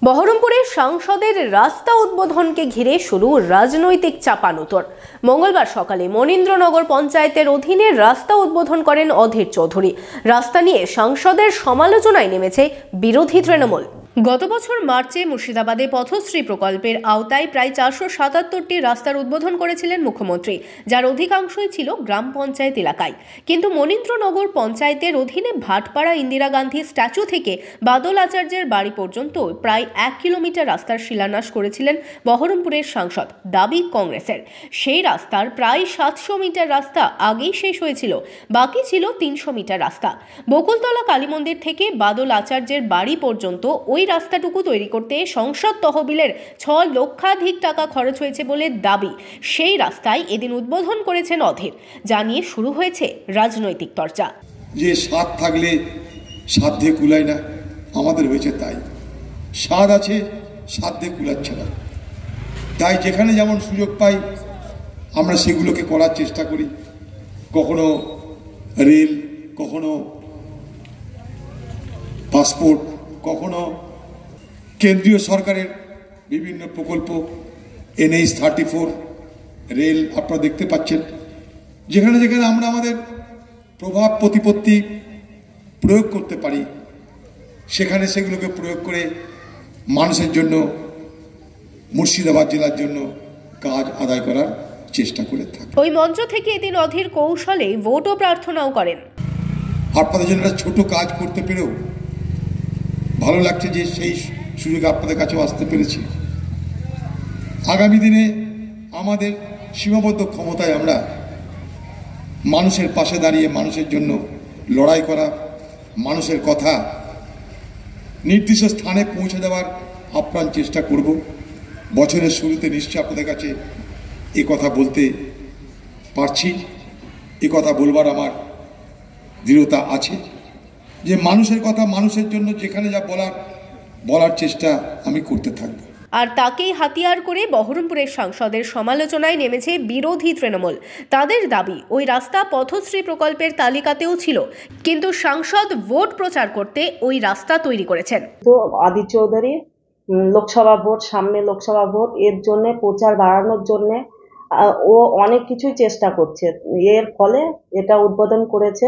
বহরমপুরে সাংসদের রাস্তা উদ্বোধনকে ঘিরে শুরু রাজনৈতিক চাপানুতর। মঙ্গলবার সকালে মনীন্দ্রনগর পঞ্চায়েতের অধীনে রাস্তা উদ্বোধন করেন অধীর চৌধুরী। রাস্তা নিয়ে সাংসদের সমালোচনায় নেমেছে বিরোধী তৃণমূল। গত বছর মার্চে মুর্শিদাবাদে পথশ্রী প্রকল্পের আওতায় প্রায় 477টি রাস্তার উদ্বোধন করেছিলেন মুখ্যমন্ত্রী, যার অধিকাংশই ছিল গ্রাম পঞ্চায়েত এলাকায়। কিন্তু মনীন্দ্রনগর পঞ্চায়েতের অধীনে ভাটপাড়া ইন্দিরা গান্ধী স্ট্যাচু থেকে বাদল আচার্যের বাড়ি পর্যন্ত প্রায় 1 কিলোমিটার রাস্তার শিলান্যাস করেছিলেন বহরমপুরের সাংসদ। দাবি কংগ্রেসের, সেই রাস্তার প্রায় 700 মিটার রাস্তা আগেই শেষ হয়েছিল, বাকি ছিল 300 মিটার রাস্তা। বকুলতলা কালী মন্দির থেকে বাদল আচার্যের বাড়ি পর্যন্ত ওই রাস্তাটুকু তৈরি করতে সংসদ তহবিলের 6 লক্ষাধিক টাকা খরচ হয়েছে বলে দাবি। সেই রাস্তায় এদিন উদ্বোধন করেছেন অধীর, যা নিয়ে শুরু হয়েছে রাজনৈতিক চর্চা। যে স্বাদ থাকলে সাধ্যে কুলায় না, আমাদের হয়েছে তাই। স্বাদ আছে, সাধ্যে কুলাচ্ছে না, তাই যেখানে যেমন সুযোগ পাই আমরা সেগুলোকে করার চেষ্টা করি। কখনো রেল, কখনো পাসপোর্ট, কখনো কেন্দ্রীয় সরকারের বিভিন্ন প্রকল্প, NH 34 রেল আপনারা দেখতে পাচ্ছেন। যেখানে যেখানে আমরা আমাদের প্রভাব প্রতিপত্তি প্রয়োগ করতে পারি সেখানে সেগুলোকে প্রয়োগ করে মানুষের জন্য, মুর্শিদাবাদ জেলার জন্য কাজ আদায় করার চেষ্টা করে থাকি। ওই মঞ্চ থেকে এদিন অধীর কৌশলে ভোটও প্রার্থনাও করেন। আপনাদের জন্য একটা ছোট কাজ করতে পেরেও ভালো লাগছে যে সেই সুযোগ আপনাদের কাছেও আসতে পেরেছি। আগামী দিনে আমাদের সীমাবদ্ধ ক্ষমতায় আমরা মানুষের পাশে দাঁড়িয়ে মানুষের জন্য লড়াই করা, মানুষের কথা নির্দিষ্ট স্থানে পৌঁছে দেওয়ার আপ্রাণ চেষ্টা করব। বছরের শুরুতে নিশ্চয়ই আপনাদের কাছে এ কথা বলতে পারছি, এ কথা বলবার আমার দৃঢ়তা আছে যে মানুষের কথা মানুষের জন্য যেখানে যা বলার চেষ্টা আমি করতে থাকবো। আর তাকেই হাতিয়ার করে বহরমপুরের সাংসদের সমালোচনায় নেমেছে বিরোধী তৃণমূল। তাদের দাবি, ওই রাস্তা পথশ্রী প্রকল্পের তালিকাতেও ছিল, কিন্তু সাংসদ ভোট প্রচার করতে ওই রাস্তা তৈরি করেছেন। তো অধীর চৌধুরী লোকসভা ভোট, সামনে লোকসভা ভোট, এর জন্য প্রচার বাড়ানোর জন্য ও অনেক কিছুই চেষ্টা করছে। এর ফলে এটা উদ্বোধন করেছে